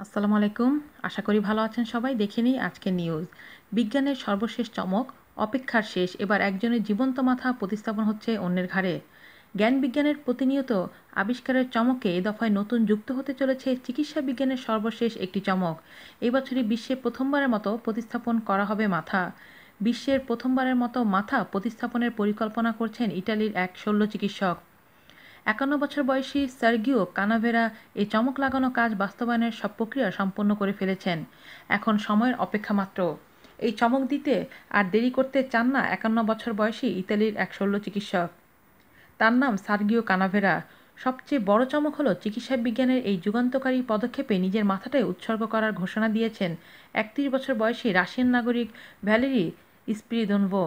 আসসালামু আলাইকুম। আশা করি ভালো আছেন সবাই। দেখে নিই আজকের নিউজ। বিজ্ঞানের সর্বশেষ চমক, অপেক্ষার শেষ। এবার একজনের জীবন্ত মাথা প্রতিস্থাপন হচ্ছে অন্যের ঘাড়ে। জ্ঞান বিজ্ঞানের প্রতিনিয়ত আবিষ্কারের চমকে এ দফায় নতুন যুক্ত হতে চলেছে চিকিৎসা বিজ্ঞানের সর্বশেষ একটি চমক। এই বছরই বিশ্বে প্রথমবারের মতো প্রতিস্থাপন করা হবে মাথা। বিশ্বের প্রথমবারের মতো মাথা প্রতিস্থাপনের পরিকল্পনা করছেন ইটালির এক শল্য চিকিৎসক। ৫১ বছর বয়সী সার্গিও কানাভেরা এই চমক লাগানো কাজ বাস্তবায়নের সব প্রক্রিয়া সম্পন্ন করে ফেলেছেন। এখন সময়ের অপেক্ষা মাত্র। এই চমক দিতে আর দেরি করতে চান না ৫১ বছর বয়সী ইতালির এক শল্য চিকিৎসক। তার নাম সার্গিও কানাভেরা। সবচেয়ে বড় চমক হলো চিকিৎসা বিজ্ঞানের এই যুগান্তকারী পদক্ষেপে নিজের মাথাটাই উৎসর্গ করার ঘোষণা দিয়েছেন ৩১ বছর বয়সী রাশিয়ান নাগরিক ভ্যালেরি স্পিরিদোনভো।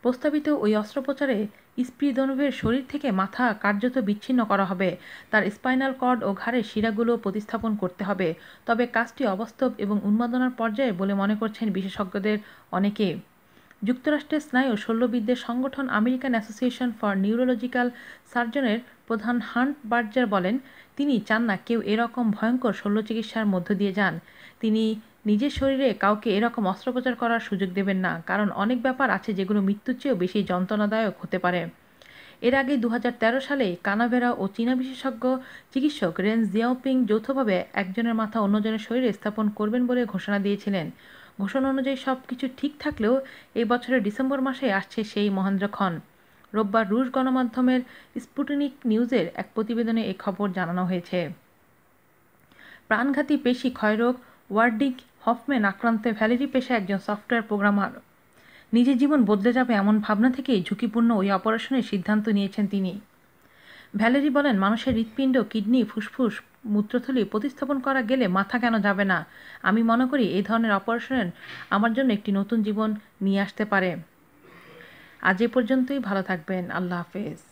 প্রস্তাবিত ওই অস্ত্রোপচারে স্পিরিদোনোভের শরীর থেকে মাথা কার্যত বিচ্ছিন্ন করা হবে। তার স্পাইনাল কর্ড ও ঘাড়ের শিরাগুলো প্রতিস্থাপন করতে হবে। তবে কাজটি অবাস্তব এবং উন্মাদনার পর্যায়ে বলে মনে করছেন বিশেষজ্ঞদের অনেকে। যুক্তরাষ্ট্রের স্নায়ু শল্যবিদদের সংগঠন আমেরিকান অ্যাসোসিয়েশন ফর নিউরোলজিক্যাল সার্জনের প্রধান হান্ট বার্জার বলেন, তিনি চান না কেউ এরকম ভয়ঙ্কর শল্যচিকিৎসার মধ্য দিয়ে যান। তিনি নিজের শরীরে কাউকে এরকম অস্ত্রোপচার করার সুযোগ দেবেন না, কারণ অনেক ব্যাপার আছে যেগুলো মৃত্যুর চেয়েও বেশি যন্ত্রণাদায়ক হতে পারে। এর আগে ২০১৩ সালে কানাভেরা ও চীনা বিশেষজ্ঞ চিকিৎসক রেন জিয়াওপিং যৌথভাবে একজনের মাথা অন্যজনের শরীরে স্থাপন করবেন বলে ঘোষণা দিয়েছিলেন। ঘোষণা অনুযায়ী সব কিছু ঠিক থাকলেও এই বছরের ডিসেম্বর মাসে আসছে সেই মহেন্দ্রক্ষণ। রোববার রুশ গণমাধ্যমের স্পুটনিক নিউজের এক প্রতিবেদনে এ খবর জানানো হয়েছে। প্রাণঘাতী পেশি ক্ষয়রোগ ওয়ার্ডিক হফম্যান আক্রান্ত ভ্যালেরি পেশায় একজন সফটওয়্যার প্রোগ্রামার। নিজের জীবন বদলে যাবে এমন ভাবনা থেকেই ঝুঁকিপূর্ণ ওই অপারেশনের সিদ্ধান্ত নিয়েছেন তিনি। ভ্যালেরি বলেন, মানুষের হৃৎপিণ্ড, কিডনি, ফুসফুস, মূত্রথলি প্রতিস্থাপন করা গেলে মাথা কেন যাবে না? আমি মনে করি এই ধরনের অপারেশন আমার জন্য একটি নতুন জীবন নিয়ে আসতে পারে। আজ এ পর্যন্তই। ভালো থাকবেন। আল্লাহ হাফেজ।